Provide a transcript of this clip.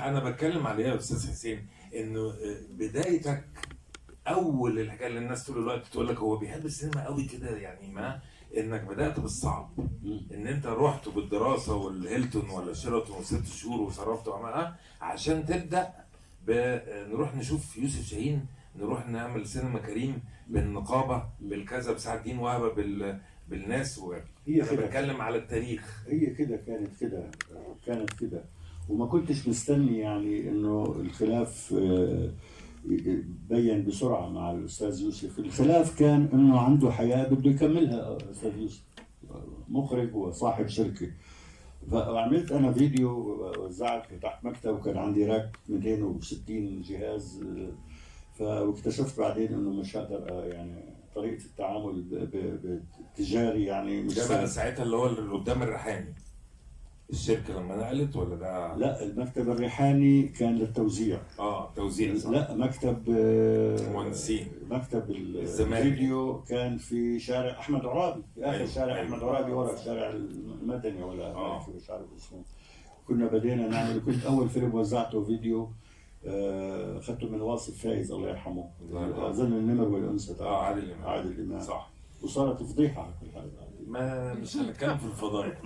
انا بتكلم على ايه يا استاذ حسين؟ انه بدايتك اول الحكايه اللي الناس طول الوقت تقول لك هو بيحب السينما قوي كده، يعني ما انك بدات بالصعب، ان انت رحت بالدراسه والهيلتون ولا شيراتون وست شهور وصرفت وعملها عشان تبدا نروح نشوف يوسف شاهين، نروح نعمل سينما كريم بالنقابه بالكذا بسعد الدين وهبه بالناس هي انا كده بتكلم على التاريخ. هي كده كانت كده وما كنتش مستني يعني انه الخلاف بين بسرعه مع الاستاذ يوسف. الخلاف كان انه عنده حياه بده يكملها استاذ يوسف، مخرج وصاحب شركه. فعملت انا فيديو وزعته تحت مكتب، وكان عندي راك 260 جهاز. واكتشفت بعدين انه مش هقدر يعني طريقه التعامل بالتجاري يعني مش ده بقى سهل. ساعتها اللي هو اللي قدام الريحاني الشركه لما نقلت ولا ده؟ لا، المكتب الريحاني كان للتوزيع. توزيع صح؟ لا، مكتب المهندسين مكتب الزمالك. الفيديو كان في شارع احمد عرابي، في اخر أيوة. شارع أيوة. احمد عرابي ورا الشارع المدني ولا مش عارف اسمه. كنا بدينا نعمل، كنت اول فيلم وزعته فيديو اخذته من واصف فايز الله يرحمه، اظن النمر والانثى عادل امام. عادل امام صح. وصارت فضيحه على كل حال. ما مش هنتكلم في الفضائح.